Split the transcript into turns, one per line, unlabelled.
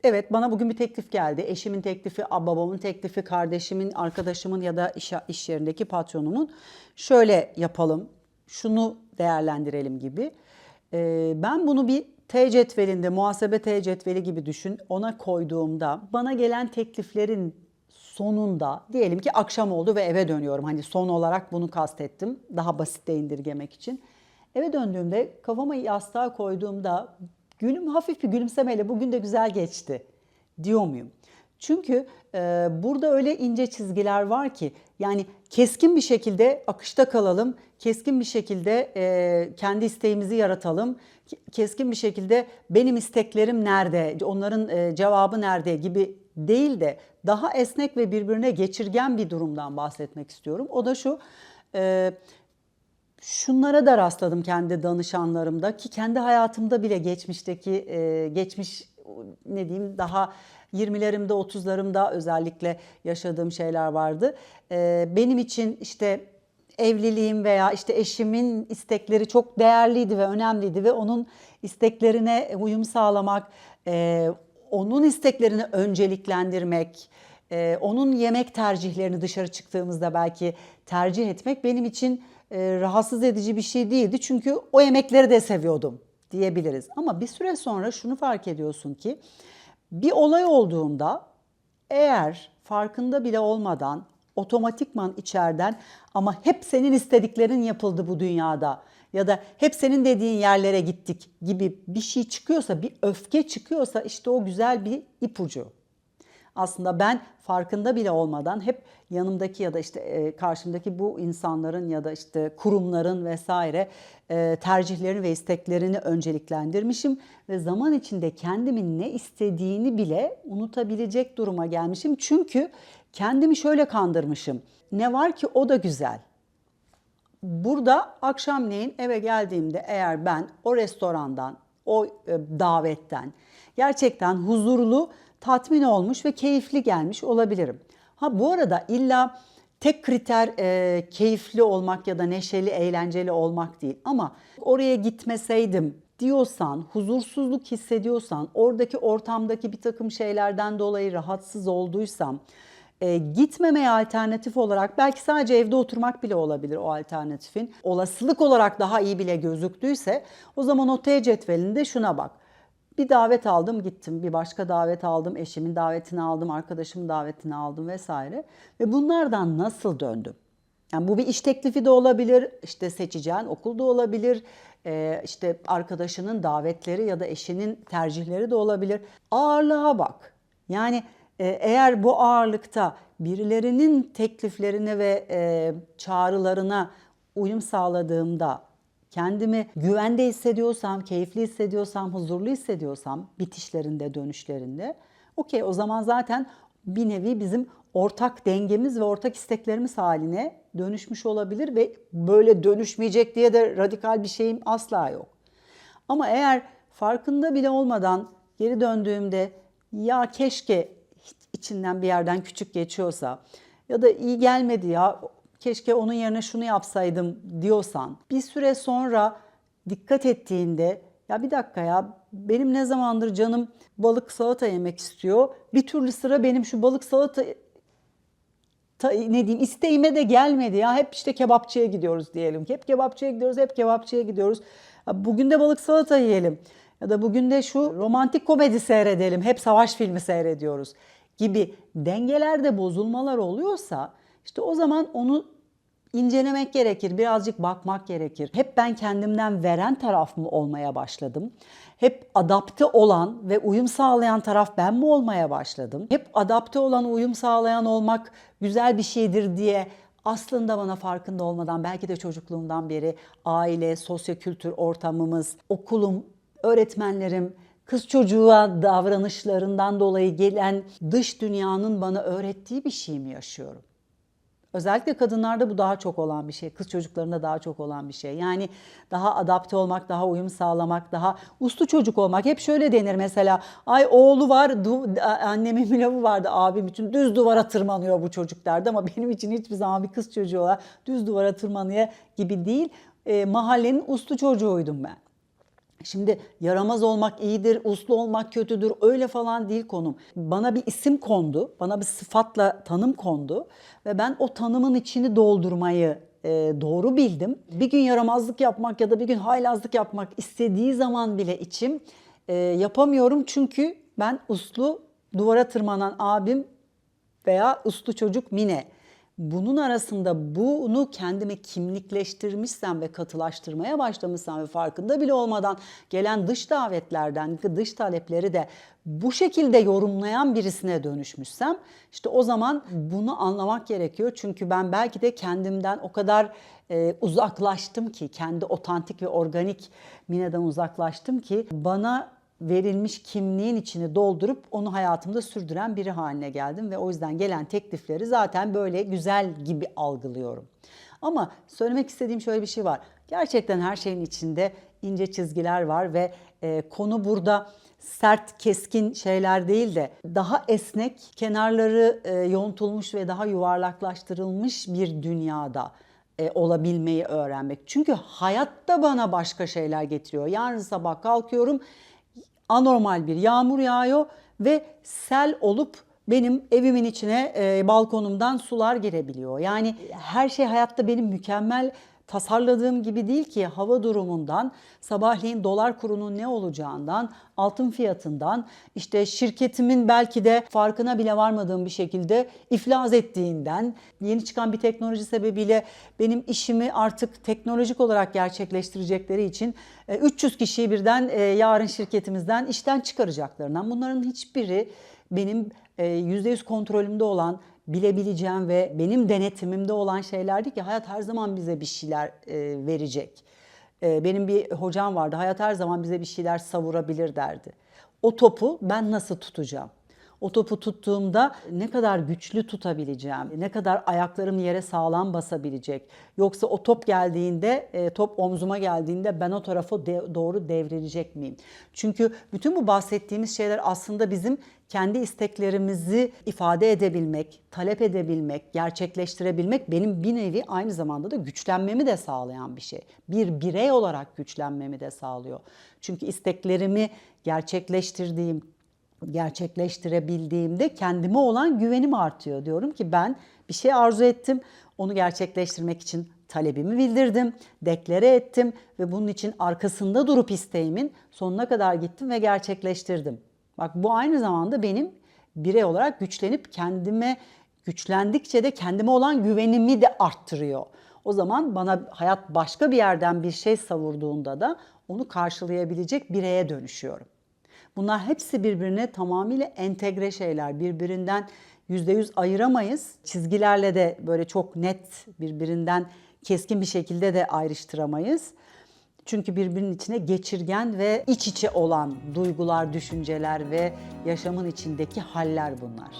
Evet, bana bugün bir teklif geldi. Eşimin teklifi, babamın teklifi, kardeşimin, arkadaşımın ya da iş yerindeki patronumun. Şöyle yapalım, şunu değerlendirelim gibi. Ben bunu bir T cetvelinde, muhasebe T cetveli gibi düşün. Ona koyduğumda bana gelen tekliflerin sonunda diyelim ki akşam oldu ve eve dönüyorum. Hani son olarak bunu kastettim. Daha basit de indirgemek için. Eve döndüğümde kafama yastığa koyduğumda hafif bir gülümsemeyle bugün de güzel geçti diyor muyum? Çünkü burada öyle ince çizgiler var ki yani keskin bir şekilde akışta kalalım, keskin bir şekilde kendi isteğimizi yaratalım, keskin bir şekilde benim isteklerim nerede, onların cevabı nerede gibi değil de daha esnek ve birbirine geçirgen bir durumdan bahsetmek istiyorum. O da şu, şunlara da rastladım kendi danışanlarımda ki kendi hayatımda bile geçmiş ne diyeyim daha 20'lerimde 30'larımda özellikle yaşadığım şeyler vardı. Benim için işte evliliğim veya işte eşimin istekleri çok değerliydi ve önemliydi ve onun isteklerine uyum sağlamak, onun isteklerini önceliklendirmek, onun yemek tercihlerini dışarı çıktığımızda belki tercih etmek benim için rahatsız edici bir şey değildi. Çünkü o yemekleri de seviyordum diyebiliriz. Ama bir süre sonra şunu fark ediyorsun ki bir olay olduğunda eğer farkında bile olmadan otomatikman içeriden ama hep senin istediklerin yapıldı bu dünyada ya da hep senin dediğin yerlere gittik gibi bir şey çıkıyorsa, bir öfke çıkıyorsa işte o güzel bir ipucu. Aslında ben farkında bile olmadan hep yanımdaki ya da işte karşımdaki bu insanların ya da işte kurumların vesaire tercihlerini ve isteklerini önceliklendirmişim ve zaman içinde kendimin ne istediğini bile unutabilecek duruma gelmişim. Çünkü kendimi şöyle kandırmışım. Ne var ki o da güzel. Burada akşamleyin eve geldiğimde eğer ben o restorandan, o davetten gerçekten huzurlu, tatmin olmuş ve keyifli gelmiş olabilirim. Ha bu arada illa tek kriter keyifli olmak ya da neşeli, eğlenceli olmak değil. Ama oraya gitmeseydim diyorsan, huzursuzluk hissediyorsan, oradaki ortamdaki bir takım şeylerden dolayı rahatsız olduysam, gitmemeye alternatif olarak belki sadece evde oturmak bile olabilir o alternatifin. Olasılık olarak daha iyi bile gözüktüyse o zaman o T cetvelinde şuna bak. Bir davet aldım gittim, bir başka davet aldım, eşimin davetini aldım, arkadaşımın davetini aldım vesaire. Ve bunlardan nasıl döndüm? Yani bu bir iş teklifi de olabilir, işte seçeceğin okul da olabilir, işte arkadaşının davetleri ya da eşinin tercihleri de olabilir. Ağırlığa bak. Yani eğer bu ağırlıkta birilerinin tekliflerine ve çağrılarına uyum sağladığımda kendimi güvende hissediyorsam, keyifli hissediyorsam, huzurlu hissediyorsam bitişlerinde, dönüşlerinde okey o zaman zaten bir nevi bizim ortak dengemiz ve ortak isteklerimiz haline dönüşmüş olabilir ve böyle dönüşmeyecek diye de radikal bir şeyim asla yok. Ama eğer farkında bile olmadan geri döndüğümde ya keşke içinden bir yerden küçük geçiyorsa ya da iyi gelmedi ya keşke onun yerine şunu yapsaydım diyorsan bir süre sonra dikkat ettiğinde ya bir dakika ya benim ne zamandır canım balık salata yemek istiyor. Bir türlü sıra benim şu balık salata ne diyeyim isteğime de gelmedi ya. Hep işte kebapçıya gidiyoruz diyelim ki. Hep kebapçıya gidiyoruz, hep kebapçıya gidiyoruz. Bugün de balık salata yiyelim. Ya da bugün de şu romantik komedi seyredelim. Hep savaş filmi seyrediyoruz gibi dengelerde bozulmalar oluyorsa işte o zaman onu incelemek gerekir, birazcık bakmak gerekir. Hep ben kendimden veren taraf mı olmaya başladım? Hep adapte olan ve uyum sağlayan taraf ben mi olmaya başladım? Hep adapte olan, uyum sağlayan olmak güzel bir şeydir diye aslında bana farkında olmadan belki de çocukluğumdan beri aile, sosyokültür ortamımız, okulum, öğretmenlerim, kız çocuğa davranışlarından dolayı gelen dış dünyanın bana öğrettiği bir şey mi yaşıyorum? Özellikle kadınlarda bu daha çok olan bir şey. Kız çocuklarında daha çok olan bir şey. Yani daha adapte olmak, daha uyum sağlamak, daha uslu çocuk olmak. Hep şöyle denir mesela. Ay oğlu var, annemin bir lafı vardı. Abim için düz duvara tırmanıyor bu çocuk derdi. Ama benim için hiçbir zaman bir kız çocuğu olarak düz duvara tırmanıyor gibi değil. Mahallenin uslu çocuğuydum ben. Şimdi yaramaz olmak iyidir, uslu olmak kötüdür, öyle falan değil konum. Bana bir isim kondu, bana bir sıfatla tanım kondu ve ben o tanımın içini doldurmayı doğru bildim. Bir gün yaramazlık yapmak ya da bir gün haylazlık yapmak istediği zaman bile içim yapamıyorum, çünkü ben uslu duvara tırmanan abim veya uslu çocuk Mine. Bunun arasında bunu kendime kimlikleştirmişsem ve katılaştırmaya başlamışsam ve farkında bile olmadan gelen dış davetlerden, dış talepleri de bu şekilde yorumlayan birisine dönüşmüşsem, işte o zaman bunu anlamak gerekiyor. Çünkü ben belki de kendimden o kadar uzaklaştım ki, kendi otantik ve organik Mine'den uzaklaştım ki bana verilmiş kimliğin içini doldurup onu hayatımda sürdüren biri haline geldim ve o yüzden gelen teklifleri zaten böyle güzel gibi algılıyorum. Ama söylemek istediğim şöyle bir şey var. Gerçekten her şeyin içinde ince çizgiler var ve konu burada sert, keskin şeyler değil de daha esnek, kenarları yontulmuş ve daha yuvarlaklaştırılmış bir dünyada olabilmeyi öğrenmek. Çünkü hayatta bana başka şeyler getiriyor. Yarın sabah kalkıyorum, anormal bir yağmur yağıyor ve sel olup benim evimin içine balkonumdan sular girebiliyor. Yani her şey hayatta benim mükemmel tasarladığım gibi değil ki. Hava durumundan, sabahleyin dolar kurunun ne olacağından, altın fiyatından, işte şirketimin belki de farkına bile varmadığım bir şekilde iflas ettiğinden, yeni çıkan bir teknoloji sebebiyle benim işimi artık teknolojik olarak gerçekleştirecekleri için 300 kişiyi birden yarın şirketimizden işten çıkaracaklarından, bunların hiçbiri benim %100 kontrolümde olan, bilebileceğim ve benim denetimimde olan şeylerdi ki hayat her zaman bize bir şeyler verecek. Benim bir hocam vardı, hayat her zaman bize bir şeyler savurabilir derdi. O topu ben nasıl tutacağım? O topu tuttuğumda ne kadar güçlü tutabileceğim, ne kadar ayaklarım yere sağlam basabilecek. Yoksa o top geldiğinde, top omzuma geldiğinde ben o tarafa doğru devrilecek miyim? Çünkü bütün bu bahsettiğimiz şeyler aslında bizim kendi isteklerimizi ifade edebilmek, talep edebilmek, gerçekleştirebilmek, benim bir nevi aynı zamanda da güçlenmemi de sağlayan bir şey. Bir birey olarak güçlenmemi de sağlıyor. Çünkü isteklerimi gerçekleştirebildiğimde kendime olan güvenim artıyor. Diyorum ki ben bir şey arzu ettim, onu gerçekleştirmek için talebimi bildirdim, deklare ettim ve bunun için arkasında durup isteğimin sonuna kadar gittim ve gerçekleştirdim. Bak, bu aynı zamanda benim birey olarak güçlendikçe de kendime olan güvenimi de arttırıyor. O zaman bana hayat başka bir yerden bir şey savurduğunda da onu karşılayabilecek bireye dönüşüyorum. Bunlar hepsi birbirine tamamıyla entegre şeyler. Birbirinden %100 ayıramayız. Çizgilerle de böyle çok net, birbirinden keskin bir şekilde de ayrıştıramayız. Çünkü birbirinin içine geçirgen ve iç içe olan duygular, düşünceler ve yaşamın içindeki haller bunlar.